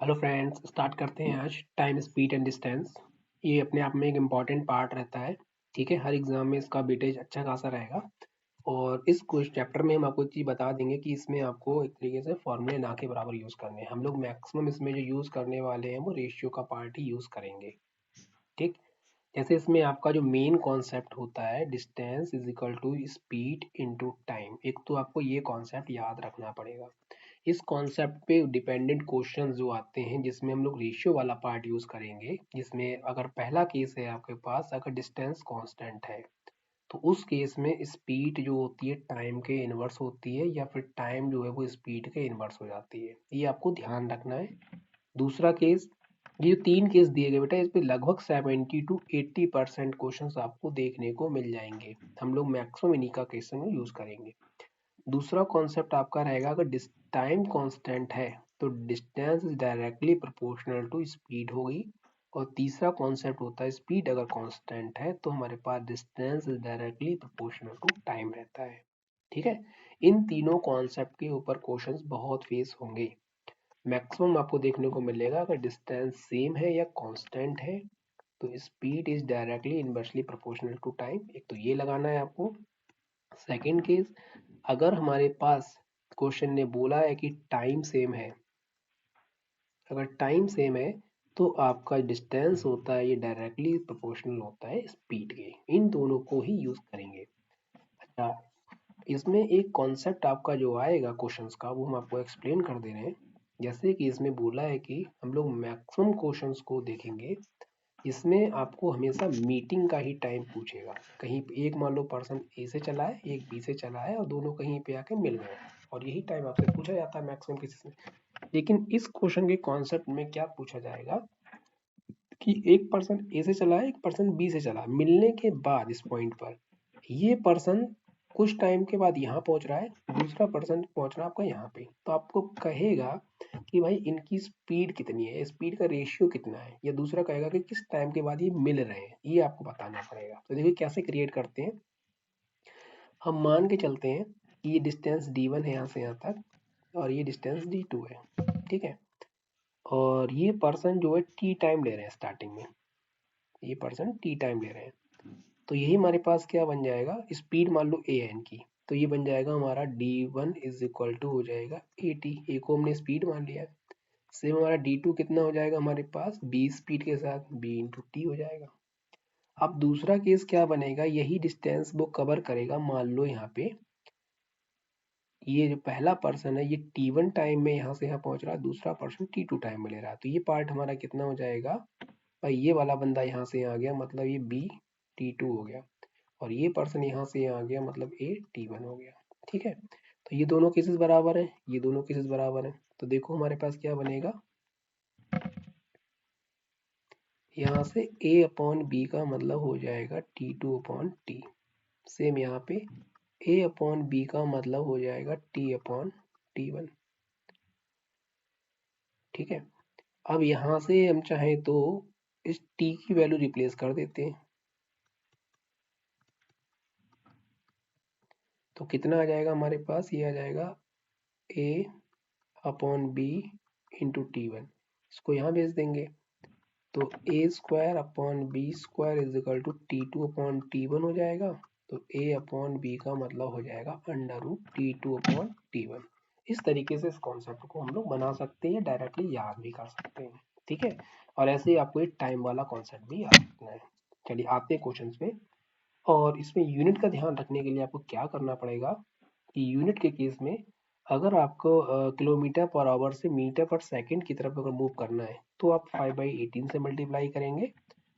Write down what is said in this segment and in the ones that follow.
Hello friends, start करते हैं आज टाइम स्पीड एंड डिस्टेंस। ये अपने आप में एक इम्पॉर्टेंट पार्ट रहता है। ठीक है, हर एग्जाम में इसका वेटेज अच्छा खासा रहेगा। और इस कुछ चैप्टर में हम आपको एक चीज़ बता देंगे कि इसमें आपको एक तरीके से फॉर्मूले ना के बराबर यूज़ करने हैं। हम लोग मैक्सिमम इसमें जो यूज़ करने वाले हैं वो रेशियो का पार्ट ही यूज़ करेंगे। ठीक, जैसे इसमें आपका जो मेन कॉन्सेप्ट होता है distance is equal to speed into time. एक तो आपको ये कॉन्सेप्ट याद रखना पड़ेगा। इस कॉन्सेप्ट पे डिपेंडेंट क्वेश्चन जो आते हैं जिसमें हम लोग रेशियो वाला पार्ट यूज करेंगे, जिसमें अगर पहला केस है आपके पास, अगर डिस्टेंस कांस्टेंट है तो उस केस में स्पीड जो होती है टाइम के इनवर्स होती है, या फिर टाइम जो है वो स्पीड के इनवर्स हो जाती है। ये आपको ध्यान रखना है। दूसरा केस, ये तीन केस दिए गए बेटा, इस पे लगभग 70 to 80% क्वेश्चन आपको देखने को मिल जाएंगे। हम लोग मैक्सिमम इन्हीं का क्वेश्चन में यूज करेंगे। दूसरा कॉन्सेप्ट आपका रहेगा, अगर टाइम कांस्टेंट है तो distance is directly proportional to speed होगी। और तीसरा कॉन्सेप्ट होता है, स्पीड अगर कांस्टेंट है तो हमारे पास distance is directly proportional to time रहता है। ठीक है, इन तीनों कॉन्सेप्ट के ऊपर क्वेश्चंस बहुत फेस होंगे। मैक्सिमम आपको देखने को मिलेगा अगर डिस्टेंस सेम है या कांस्टेंट है तो speed is directly inversely proportional to time. एक तो ये लगाना है आपको। सेकंड केस, अगर हमारे पास क्वेश्चन ने बोला है कि टाइम सेम है, अगर टाइम सेम है तो आपका डिस्टेंस होता है ये डायरेक्टली प्रोपोर्शनल होता है स्पीड के। इन दोनों को ही यूज करेंगे। अच्छा, इसमें एक कॉन्सेप्ट आपका जो आएगा क्वेश्चंस का वो हम आपको एक्सप्लेन कर दे रहे हैं। जैसे कि इसमें बोला है कि हम लोग मैक्सिमम क्वेश्चंस को देखेंगे, इसमें आपको हमेशा मीटिंग का ही टाइम पूछेगा। कहीं पे एक मान लो पर्सन ए से चला है, एक बी से चला है और दोनों कहीं पे आके मिल गए हैं, और यही टाइम आपसे पूछा जाता है मैक्सिमम केसेस में। लेकिन इस क्वेश्चन के कॉन्सेप्ट में क्या पूछा जाएगा कि एक पर्सन ए से चला है, एक पर्सन बी से चला, मिलने के बाद इस पॉइंट पर ये पर्सन कुछ टाइम के बाद यहाँ पहुंच रहा है, दूसरा पर्सन पहुंच रहा है आपका यहाँ पे, तो आपको कहेगा कि भाई इनकी स्पीड कितनी है, स्पीड का रेशियो कितना है, या दूसरा कहेगा कि किस टाइम के बाद ये मिल रहे हैं, ये आपको बताना पड़ेगा। तो देखिए कैसे क्रिएट करते हैं। हम मान के चलते हैं कि ये डिस्टेंस d1 है यहाँ से यहाँ तक, और ये डिस्टेंस d2 है। ठीक है, और ये पर्सन जो है टी टाइम ले रहे हैं स्टार्टिंग में, ये पर्सन टी टाइम ले रहे हैं। तो यही हमारे पास क्या बन जाएगा, स्पीड मान लो ए है इनकी, तो ये बन जाएगा हमारा d1 इज इक्वल टू हो जाएगा at। ए को हमने स्पीड मान लिया। सेम हमारा d2 कितना हो जाएगा हमारे पास b स्पीड के साथ, b इंटू टी हो जाएगा। अब दूसरा केस क्या बनेगा, यही डिस्टेंस वो कवर करेगा। मान लो यहाँ पे ये जो पहला पर्सन है ये t1 टाइम में यहाँ से यहाँ पहुंच रहा है, दूसरा पर्सन t2 टाइम में ले रहा है, तो ये पार्ट हमारा कितना हो जाएगा भाई, ये वाला बंदा यहाँ से यहाँ आ गया, मतलब ये b t2 हो गया, और ये पर्सन यहाँ से यहाँ आ गया, मतलब a t1 हो गया। ठीक है, तो ये दोनों केसेस बराबर हैं, ये दोनों केसेस बराबर हैं, तो देखो हमारे पास क्या बनेगा, यहाँ से a अपॉन b का मतलब हो जाएगा t2 अपॉन टी। सेम यहाँ पे a अपॉन b का मतलब हो जाएगा t अपॉन t1। ठीक है, अब यहाँ से हम चाहें तो इस t की वैल्यू रिप्लेस कर देते हैं, तो कितना आ जाएगा हमारे पास, ये आ जाएगा a upon b into t1। इसको यहाँ भेज देंगे तो A square upon B square is equal to t2 upon t1 हो जाएगा। तो a अपॉन b का मतलब हो जाएगा under root t2 upon t1। इस तरीके से इस कॉन्सेप्ट को हम लोग बना सकते हैं, डायरेक्टली याद भी कर सकते हैं। ठीक है, और ऐसे ही आपको एक टाइम वाला कॉन्सेप्ट भी याद रखना है। चलिए आते हैं क्वेश्चन पे। और इसमें यूनिट का ध्यान रखने के लिए आपको क्या करना पड़ेगा कि यूनिट के केस में अगर आपको किलोमीटर पर आवर से मीटर पर सेकंड की तरफ अगर मूव करना है तो आप 5/18 से मल्टीप्लाई करेंगे,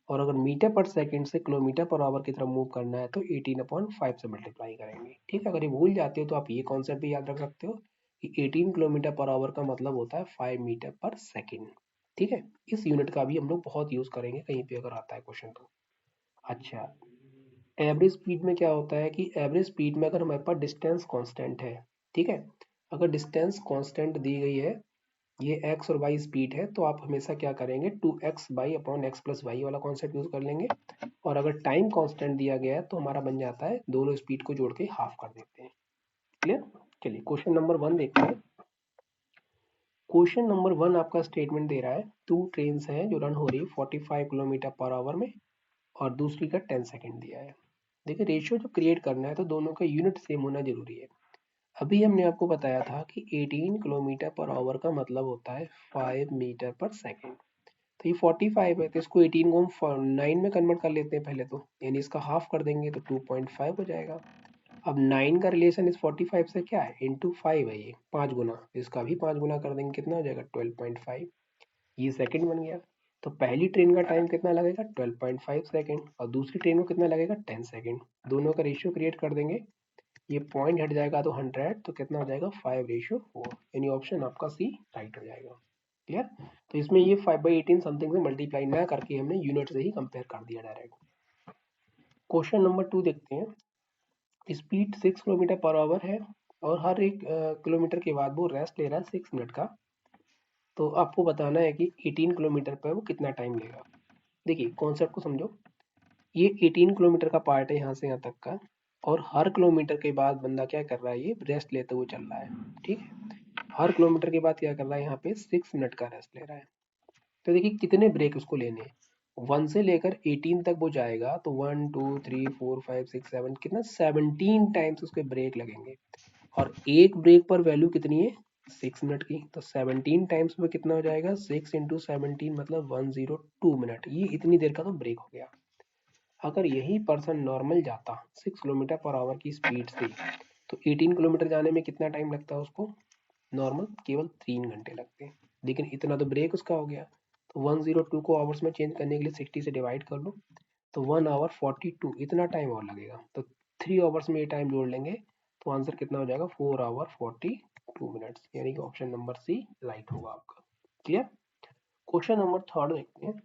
और अगर मीटर पर सेकंड से किलोमीटर पर आवर की तरफ मूव करना है तो 18/5 से मल्टीप्लाई करेंगे। ठीक है, अगर ये भूल जाते हो तो आप ये कॉन्सेप्ट भी याद रख सकते हो कि 18 किलोमीटर पर आवर का मतलब होता है 5 मीटर पर सेकेंड। ठीक है, इस यूनिट का भी हम लोग बहुत यूज करेंगे कहीं पे अगर आता है क्वेश्चन तो। अच्छा, एवरेज स्पीड में क्या होता है कि एवरेज स्पीड में अगर हमारे पास डिस्टेंस कांस्टेंट है, ठीक है, अगर डिस्टेंस कांस्टेंट दी गई है, ये x और y स्पीड है, तो आप हमेशा क्या करेंगे 2x by upon x plus y वाला कॉन्सेप्ट यूज कर लेंगे। और अगर टाइम कांस्टेंट दिया गया है तो हमारा बन जाता है दोनों स्पीड को जोड़ के हाफ कर देते हैं। क्लियर, चलिए क्वेश्चन नंबर 1 देखते हैं। क्वेश्चन नंबर 1 आपका स्टेटमेंट दे रहा है 2 ट्रेन हैं जो रन हो रही है 45 किलोमीटर पर आवर में और दूसरी का 10 सेकेंड दिया है। देखिए रेशियो जब क्रिएट करना है तो दोनों का यूनिट सेम होना जरूरी है। अभी हमने आपको बताया था कि 18 किलोमीटर पर आवर का मतलब होता है 5 मीटर पर सेकेंड। तो ये 45 है तो इसको 18 को हम 9 में कन्वर्ट कर लेते हैं पहले तो, यानी इसका हाफ कर देंगे तो 2.5 हो जाएगा। अब 9 का रिलेशन इस 45 से क्या है, इंटू 5 है, ये 5 गुना, इसका भी 5 गुना कर देंगे, कितना हो जाएगा 12.5, ये सेकंड बन गया। तो पहली ट्रेन का टाइम कितना लगेगा 12.5 सेकंड और दूसरी ट्रेन को कितना लगेगा 10 सेकंड। दोनों का रेशियो क्रिएट कर देंगे, ये पॉइंट हट जाएगा तो 100, तो कितना हो जाएगा 5:4, यानी ऑप्शन आपका सी राइट हो जाएगा। क्लियर। तो इसमें ये 5/18 समथिंग से मल्टीप्लाई ना करके हमने यूनिट से ही कंपेयर कर दिया डायरेक्ट। क्वेश्चन नंबर 2 देखते हैं। स्पीड 6 किलोमीटर पर आवर है और हर एक किलोमीटर के बाद वो रेस्ट ले रहा है 6 मिनट का। तो आपको बताना है कि 18 किलोमीटर पर वो कितना टाइम लेगा। देखिए कॉन्सेप्ट को समझो, ये 18 किलोमीटर का पार्ट है यहाँ से यहाँ तक का, और हर किलोमीटर के बाद बंदा क्या कर रहा है, ये रेस्ट लेते हुए चल रहा है। ठीक है, हर किलोमीटर के बाद क्या कर रहा है, यहाँ पे 6 मिनट का रेस्ट ले रहा है। तो देखिए कितने ब्रेक उसको लेने हैं, 1 से लेकर 18 तक वो जाएगा तो 1 2 3 4 5 6 7 कितना 17 टाइम्स उसके ब्रेक लगेंगे, और एक ब्रेक पर वैल्यू कितनी है 6 मिनट की। तो 17 टाइम्स में कितना हो जाएगा, 6 इंटू 17 मतलब 102 मिनट, ये इतनी देर का तो ब्रेक हो गया। अगर यही पर्सन नॉर्मल जाता 6 किलोमीटर पर आवर की स्पीड से तो 18 किलोमीटर जाने में कितना टाइम लगता है उसको, नॉर्मल केवल 3 घंटे लगते हैं। लेकिन इतना तो ब्रेक उसका हो गया, तो 102 को आवर्स में चेंज करने के लिए 60 से डिवाइड कर लो, तो 1 आवर 42, इतना टाइम और लगेगा। तो 3 आवर्स में ये टाइम जोड़ लेंगे तो आंसर कितना हो जाएगा 4 आवर 42 मिनट्स, यानी कि ऑप्शन नंबर सी राइट होगा आपका। क्लियर। क्वेश्चन नंबर 3 देखते हैं।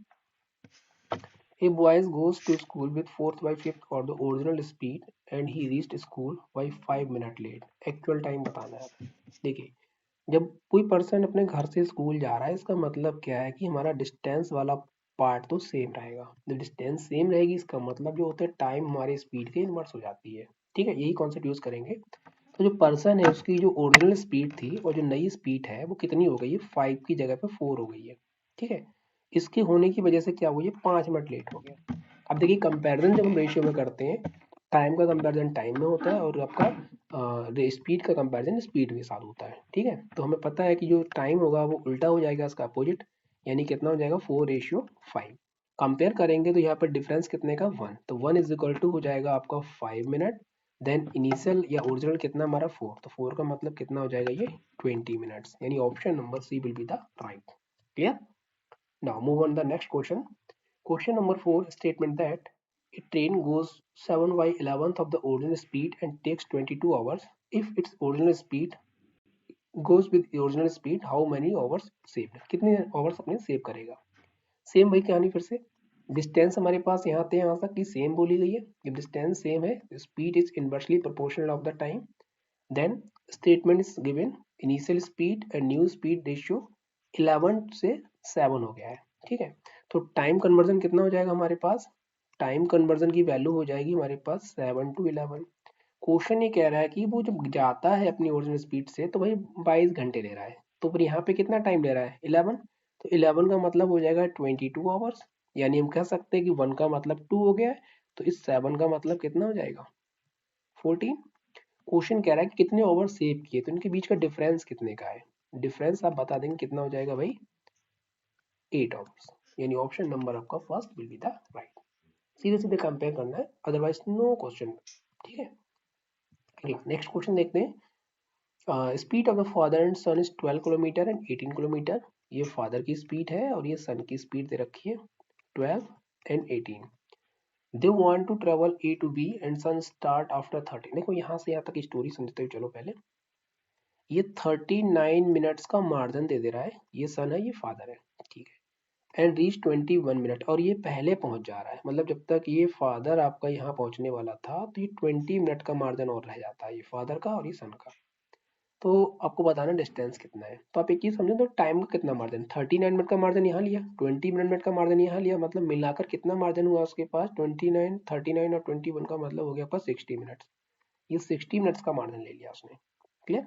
A boy goes to school with 4th by 5th or the original speed and he reached school by 5 minutes late. Actual time बताना है। देखिए जब कोई पर्सन अपने घर से स्कूल जा रहा है, इसका मतलब क्या है कि हमारा डिस्टेंस वाला पार्ट तो सेम रहेगा। जब डिस्टेंस सेम रहेगी इसका मतलब जो होता है टाइम हमारे स्पीड के इनवर्स हो जाती है। ठीक है, यही कॉन्सेप्ट यूज करेंगे। तो जो पर्सन है उसकी जो ओरिजिनल स्पीड थी और जो नई स्पीड है वो कितनी हो गई है, 5 की जगह पे 4 हो गई है। ठीक है, इसके होने की वजह से क्या हुआ, ये 5 मिनट लेट हो गया। अब देखिए कंपैरिजन जब हम रेशियो में करते हैं, टाइम का कंपैरिजन टाइम में होता है और आपका स्पीड का कंपैरिजन स्पीड के साथ होता है। ठीक है, तो हमें पता है कि जो टाइम होगा वो उल्टा हो जाएगा इसका अपोजिट, यानी कितना हो जाएगा 4:5। कंपेयर करेंगे तो यहाँ पर डिफरेंस कितने का 1, तो 1 इज इक्वल टू हो जाएगा आपका 5 मिनट, देन इनिशियल या ओरिजिनल कितना हमारा 4, तो 4 का मतलब कितना हो जाएगा ये 20 मिनट्स, यानी option number C will be the right. Clear. Now move on the next question. Question number 4 statement that a train goes 7/11th of the original speed and takes 22 hours. If its original speed goes with the original speed, how many hours saved? कितने hours अपने save करेगा। Same भाई कहानी फिर से, distance हमारे पास यहाँ से यहाँ तक की सेम बोली गई है। जब डिस्टेंस सेम है speed is inversely proportional of the time, then statement is given initial speed and new speed ratio 11 से 7 हो गया है। ठीक है, तो टाइम कन्वर्जन कितना हो जाएगा हमारे पास, टाइम कन्वर्जन की वैल्यू हो जाएगी हमारे पास 7 to 11। क्वेश्चन ये कह रहा है कि वो जब जाता है अपनी ओरिजिनल स्पीड से तो भाई 22 घंटे ले रहा है, तो फिर यहाँ पे कितना टाइम ले रहा है 11, तो 11 का मतलब हो जाएगा 22 आवर्स, यानी हम कह सकते हैं कि 1 का मतलब 2 हो गया है, तो इस 7 का मतलब कितना हो जाएगा 14। क्वेश्चन कह रहा है कि कितने ओवर सेव किए, तो इनके बीच का डिफरेंस कितने का है, डिफरेंस आप बता देंगे कितना हो जाएगा भाई 8 आवर्स, यानी ऑप्शन नंबर आपका first will be the right. सीधे सीधे कंपेयर करना है, अदरवाइज नो क्वेश्चन। ठीक है, नेक्स्ट क्वेश्चन देखते हैं। Speed of the father and son is 12 kilometer and 18 kilometer. ये फादर की स्पीड है और ये सन की स्पीड दे रखी है 12 and 18। They want to travel A to B and son start after 30। देखो यहाँ से यहाँ तक स्टोरी समझते हुए चलो पहले। ये 39 मिनट्स का मार्जिन दे दे रहा है, ये सन है ये फादर है। ठीक है, एंड रीच 21 मिनट, और ये पहले पहुंच जा रहा है, मतलब जब तक ये फादर आपका यहाँ पहुंचने वाला था तो ये 20 मिनट का मार्जिन और रह जाता है, ये फादर का और ये सन का। तो आपको बताना डिस्टेंस कितना है, तो आप एक चीज समझो, तो टाइम का कितना मार्जिन, 39 मिनट का मार्जिन यहाँ लिया, 20 मिनट का मार्जिन यहाँ लिया, मतलब मिलाकर कितना मार्जिन हुआ उसके पास 29, 39 और 21 का मतलब हो गया आपका 60 मिनट्स, ये 60 मिनट्स का मार्जिन ले लिया उसने। क्लियर।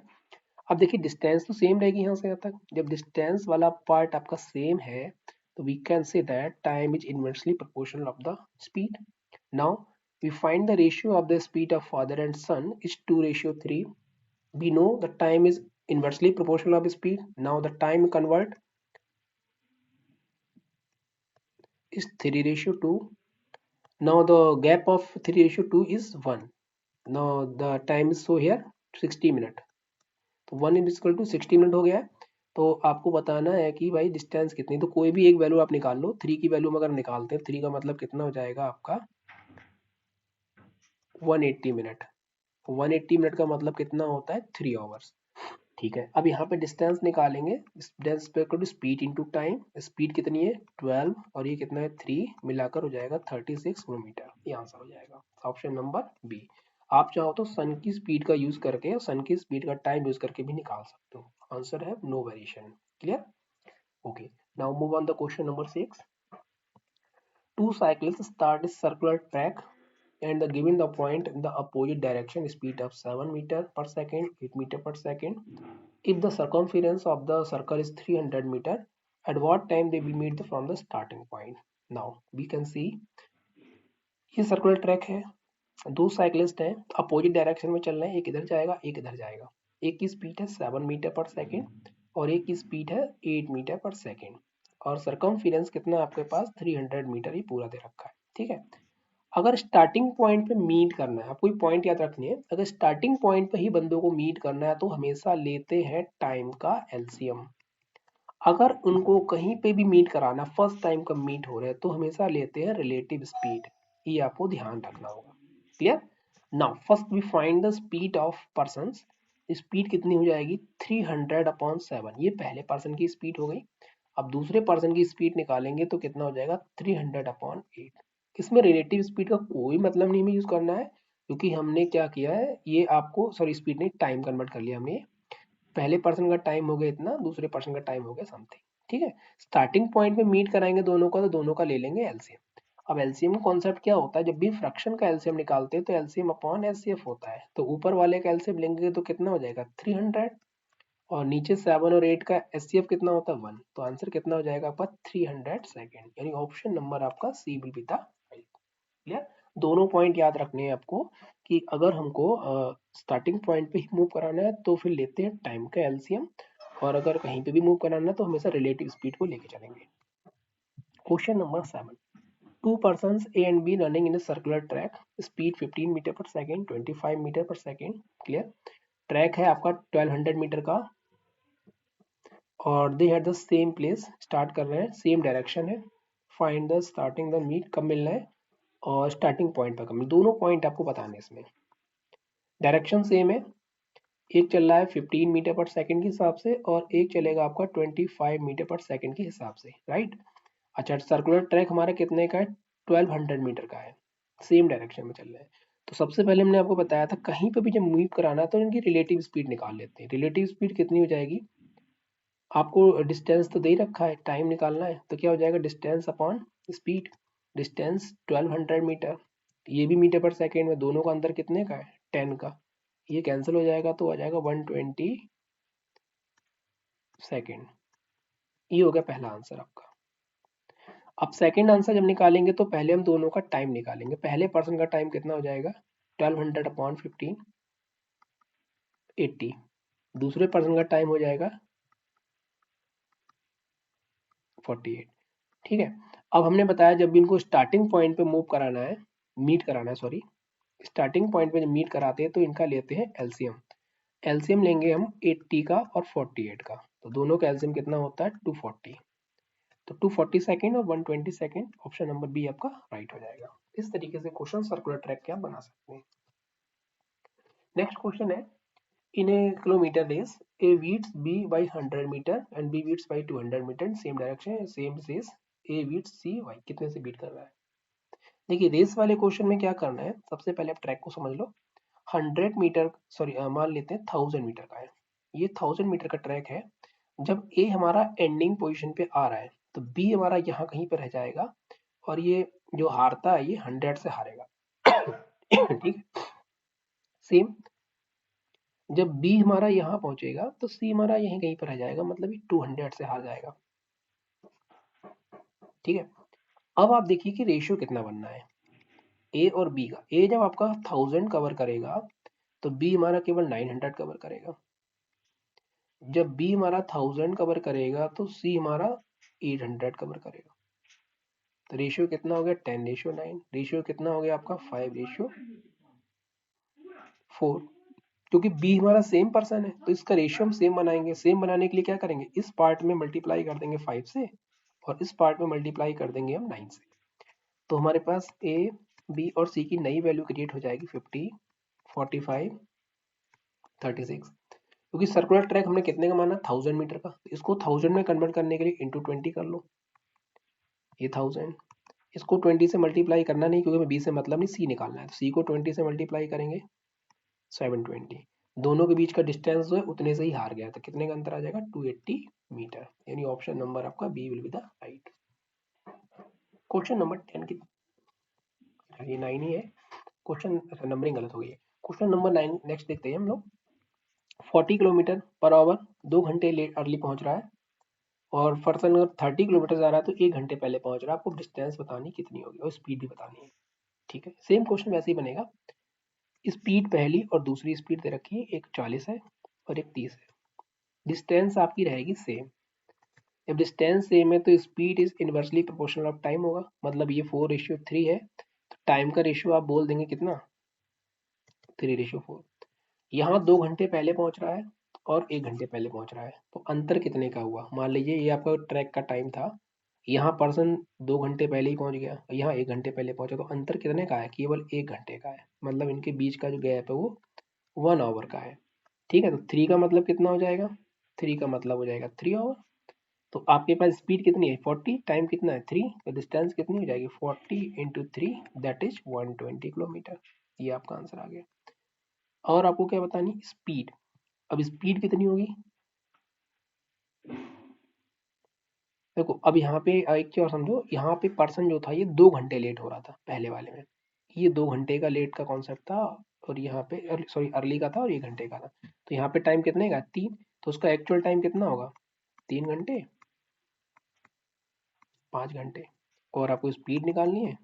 अब देखिए डिस्टेंस तो सेम रहेगी यहाँ से यहाँ तक। जब डिस्टेंस वाला पार्ट आपका सेम है तो we can say that time is inversely proportional of the speed. Now we find the ratio of the speed of father and son is 2:3. We know the time is inversely proportional of speed. Now the time convert is 3:2. Now the gap of 3:2 is 1. Now the time is so here 60 minute. तो 1 is equal to 60 minute हो गया है। तो आपको बताना है कि भाई डिस्टेंस कितनी, तो कोई भी एक वैल्यू आप निकाल लो। 3 की वैल्यू अगर निकालते हैं, 3 का मतलब कितना हो जाएगा आपका 180 मिनट। 180 मिनट का मतलब कितना होता है 3 आवर्स। ठीक है, अब यहाँ पे डिस्टेंस निकालेंगे। डिस्टेंस पे equal to speed into time. Speed कितनी है 12 और ये कितना है 3, मिलाकर हो जाएगा 36 किलोमीटर। ये आंसर हो जाएगा ऑप्शन नंबर बी। आप चाहो तो सन की स्पीड का यूज करके, सन की स्पीड का टाइम यूज करके भी निकाल सकते हो। आंसर है no variation. Clear? Okay, now move on the question number 6। Two cyclists start a circular track and the given the point in the opposite direction, speed of 7 meter per second, 8 meter per second. If the circumference of the circle is 300 meter, at what time they will meet from the starting point? Now we can see ये circular track है, दो cyclist हैं, opposite direction में चल रहे हैं, एक इधर जाएगा एक इधर जाएगा। एक की स्पीड है 7 मीटर पर सेकेंड और एक की स्पीड है 8 मीटर पर सेकेंड और सरकमफेरेंस कितना आपके पास 300 मीटर ही पूरा दे रखा है। ठीक है, अगर स्टार्टिंग पॉइंट पे मीट करना है, आपको पॉइंट याद रखनी है, अगर स्टार्टिंग पॉइंट पे ही बंदों को मीट करना है तो हमेशा लेते हैं टाइम का एलसीएम। अगर उनको कहीं पे भी मीट कराना, फर्स्ट टाइम का मीट हो रहा है, तो हमेशा लेते हैं रिलेटिव स्पीड। ये आपको ध्यान रखना होगा। Clear? Now first we find the speed of persons. Speed कितनी हो जाएगी 300/7। ये पहले पर्सन की स्पीड हो गई। अब दूसरे पर्सन की स्पीड निकालेंगे तो कितना हो जाएगा 300/8। इसमें रिलेटिव स्पीड का कोई मतलब नहीं हमें यूज करना है, क्योंकि हमने क्या किया है, ये आपको सॉरी स्पीड नहीं टाइम कन्वर्ट कर लिया हमने। पहले पर्सन का टाइम हो गया इतना, दूसरे पर्सन का टाइम हो गया समथिंग। ठीक है, स्टार्टिंग पॉइंट पे मीट कराएंगे दोनों का तो दोनों का ले लेंगे एलसीएम। अब एलसीएम का कॉन्सेप्ट क्या होता है, जब भी फ्रैक्शन का एलसीएम निकालते हैं तो एलसीएम अपॉन एचसीएफ होता है। तो ऊपर वाले का एलसीएम लेंगे तो कितना हो जाएगा 300 और नीचे 7 और 8 का एचसीएफ कितना होता है 1। तो आंसर कितना हो जाएगा आपका 300 सेकेंड, यानी ऑप्शन नंबर आपका C will be the right. Clear? दोनों पॉइंट याद रखने हैं आपको कि अगर हमको स्टार्टिंग पॉइंट पे ही मूव कराना है तो फिर लेते हैं टाइम का एलसीएम, और अगर कहीं पे भी मूव कराना है तो हमेशा रिलेटिव स्पीड को लेके चलेंगे। Question number 7। Two persons A and B running in a circular track, speed 15 meter per second, 25 meter per second. Clear? Track है आपका 1200 मीटर का और they had the same place, start कर रहे हैं, सेम डायरेक्शन है। Find the starting the meet, कब मिलना है और स्टार्टिंग पॉइंट पर कब मिलना, दोनों पॉइंट आपको बताने इसमें। डायरेक्शन सेम है, एक चल रहा है 15 मीटर पर सेकेंड के हिसाब से और एक चलेगा आपका 25 मीटर पर सेकेंड के हिसाब से। राइट? अच्छा, सर्कुलर ट्रैक हमारा कितने का है 1200 मीटर का है, सेम डायरेक्शन में चल रहे हैं। तो सबसे पहले हमने आपको बताया था कहीं पे भी जब मूव कराना है तो इनकी रिलेटिव स्पीड निकाल लेते हैं। रिलेटिव स्पीड कितनी हो जाएगी, आपको डिस्टेंस तो दे ही रखा है, टाइम निकालना है तो क्या हो जाएगा distance upon speed. Distance 1200 meter, ये भी मीटर पर सेकेंड में, दोनों का अंतर कितने का है 10 का, ये कैंसिल हो जाएगा तो आ जाएगा 120 सेकेंड। ये हो गया पहला आंसर आपका। अब सेकंड आंसर जब निकालेंगे तो पहले हम दोनों का टाइम निकालेंगे। पहले पर्सन का टाइम कितना हो जाएगा 1200/15 80। दूसरे पर्सन का टाइम हो जाएगा 48। ठीक है, अब हमने बताया जब भी इनको स्टार्टिंग पॉइंट पे मूव कराना है, मीट कराना है सॉरी, स्टार्टिंग पॉइंट पे जब मीट कराते हैं तो इनका लेते हैं एलसीएम। एलसीएम लेंगे हम 80 का और 48 का, तो दोनों का एलसीएम कितना होता है 240। तो 240 सेकेंड और 120 सेकेंड, ऑप्शन नंबर बी आपका राइट हो जाएगा। इस तरीके से क्वेश्चन सर्कुलर ट्रैक के आप बना सकते हैं। नेक्स्ट क्वेश्चन है, in a kilometre race A beats B by 100 metre and B beats by 200 metre in same direction, same race A beats C by, कितने से बीट कर रहा है। देखिए रेस वाले क्वेश्चन में क्या करना है, सबसे पहले आप ट्रैक को समझ लो। 100 मीटर सॉरी मान लेते हैं 1000 मीटर का है, ये 1000 मीटर का ट्रैक है। जब ए हमारा एंडिंग पोजिशन पे आ रहा है तो बी हमारा यहाँ कहीं पर रह जाएगा और ये जो हारता है ये 100 से हारेगा। ठीक, सेम जब बी हमारा यहाँ पहुंचेगा तो सी हमारा यहीं कहीं पर रह जाएगा, मतलब ये 200 से हार जाएगा। ठीक है, अब आप देखिए कि रेशियो कितना बनना है ए और बी का। ए जब आपका 1000 कवर करेगा तो बी हमारा केवल 900 कवर करेगा। जब बी हमारा 1000 कवर करेगा तो सी हमारा 800 कवर करेगा। तो रेशियो कितना हो गया 10:9। रेशियो कितना हो गया आपका 5:4, क्योंकि बी हमारा सेम पर्सन है तो इसका रेशियो हम सेम बनाएंगे। सेम बनाने के लिए क्या करेंगे, इस पार्ट में मल्टीप्लाई कर देंगे 5 से और इस पार्ट में मल्टीप्लाई कर देंगे हम 9 से। तो हमारे पास ए बी और सी की नई वैल्यू क्रिएट हो जाएगी 50, 45, 36। क्योंकि सर्कुलर ट्रैक हमने कितने का माना 1000 मीटर का, इसको 1000 में कन्वर्ट करने के लिए इंटू 20 कर लो। ये 1000, इसको 20 से मल्टीप्लाई करना नहीं क्योंकि हमें बी से मतलब नहीं, सी निकालना है। तो सी को 20 से मल्टीप्लाई करेंगे 720। दोनों के बीच का डिस्टेंस जो है उतने से ही हार गया, तो कितने का अंतर आ जाएगा 280 मीटर। यानी ऑप्शन नंबर आपका B will be the right. Question number 10 की, ये 9 ही है क्वेश्चन, नंबरिंग गलत हो गई है। क्वेश्चन नंबर 9 नेक्स्ट देखते हैं हम लोग। 40 किलोमीटर पर आवर 2 घंटे लेट अर्ली पहुंच रहा है और पर्सन अगर 30 किलोमीटर जा रहा है तो 1 घंटे पहले पहुंच रहा है। आपको डिस्टेंस बतानी कितनी होगी और स्पीड भी बतानी है। ठीक है, सेम क्वेश्चन वैसे ही बनेगा। स्पीड पहली और दूसरी स्पीड दे रखी है, एक 40 है और एक 30 है। डिस्टेंस आपकी रहेगी सेम। जब डिस्टेंस सेम है तो speed is inversely proportional of time होगा, मतलब ये 4:3 है तो टाइम का रेशियो आप बोल देंगे कितना 3:4। यहाँ 2 घंटे पहले पहुंच रहा है और 1 घंटे पहले पहुंच रहा है, तो अंतर कितने का हुआ। मान लीजिए ये आपका ट्रैक का टाइम था, यहाँ पर्सन 2 घंटे पहले ही पहुंच गया, यहाँ 1 घंटे पहले पहुंचा, तो अंतर कितने का है केवल 1 घंटे का है। मतलब इनके बीच का जो गैप है वो 1 आवर का है। ठीक है, तो 3 का मतलब कितना हो जाएगा, 3 का मतलब हो जाएगा 3 आवर। तो आपके पास स्पीड कितनी है 40, टाइम कितना है 3, तो डिस्टेंस कितनी हो जाएगी 40 इंटू 3 दैट इज 120 किलोमीटर। ये आपका आंसर आ गया। और आपको क्या बतानी स्पीड। अब स्पीड कितनी होगी, देखो अब यहाँ पे एक चीज और समझो, यहाँ पे पर्सन जो था ये 2 घंटे लेट हो रहा था पहले वाले में। ये 2 घंटे का लेट का कॉन्सेप्ट था और यहाँ पे सॉरी अर्ली का था और 1 घंटे का था। तो यहाँ पे टाइम कितने का 3, तो उसका एक्चुअल टाइम कितना होगा 3 घंटे 5 घंटे। और आपको स्पीड निकालनी है,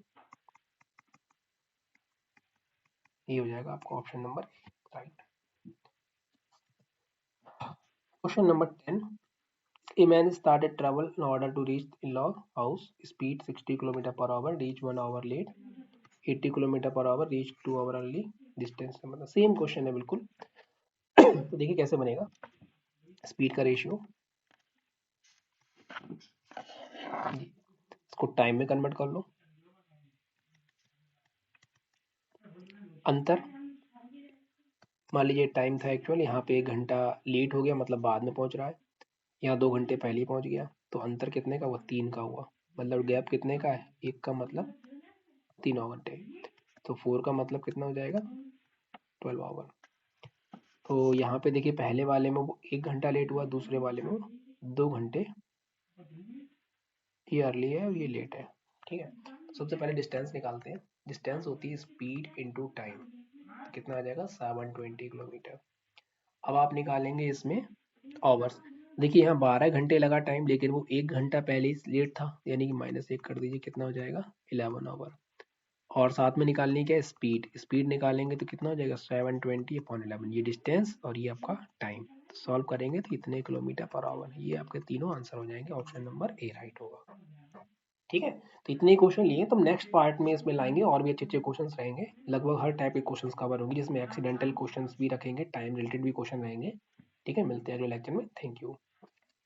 ये हो जाएगा आपका option number right. Question number 10। A man started travel in order to reach in-law house. Speed 60 km per hour. Reach 1 hour late. 80 km per hour. Reach 2 hour early. Distance मतलब सेम क्वेश्चन है बिल्कुल। तो देखिए कैसे बनेगा speed का ratio, इसको time में कन्वर्ट कर लो। अंतर मान लीजिए टाइम था एक्चुअल, यहाँ पे 1 घंटा लेट हो गया मतलब बाद में पहुंच रहा है, यहाँ 2 घंटे पहले ही पहुंच गया, तो अंतर कितने का हुआ 3 का हुआ। मतलब गैप कितने का है, 1 का मतलब 3 घंटे, तो 4 का मतलब कितना हो जाएगा 12 आवर। तो यहाँ पे देखिए पहले वाले में वो 1 घंटा लेट हुआ, दूसरे वाले में वो 2 घंटे, ये अर्ली है और ये लेट है। ठीक है, तो सबसे पहले डिस्टेंस निकालते हैं। डिस्टेंस होती है स्पीड इनटू टाइम, तो कितना आ जाएगा 720 किलोमीटर। अब आप निकालेंगे इसमें आवर्स। देखिए यहाँ 12 घंटे लगा टाइम, लेकिन वो 1 घंटा पहले ही लेट था, यानी कि -1 कर दीजिए, कितना हो जाएगा 11 आवर। और साथ में निकालनी क्या है स्पीड, स्पीड निकालेंगे तो कितना हो जाएगा 720/11, ये डिस्टेंस और ये आपका टाइम। सॉल्व करेंगे तो इतने किलोमीटर पर आवर, ये आपके तीनों आंसर हो जाएंगे, ऑप्शन नंबर ए राइट होगा। ठीक है, तो इतने क्वेश्चन लिए, तो नेक्स्ट पार्ट में इसमें लाएंगे और भी अच्छे अच्छे क्वेश्चंस रहेंगे। लगभग हर टाइप के क्वेश्चंस कवर होंगे, जिसमें एक्सीडेंटल क्वेश्चंस भी रखेंगे, टाइम रिलेटेड भी क्वेश्चन रहेंगे। ठीक है, मिलते हैं अगले लेक्चर में, थैंक यू।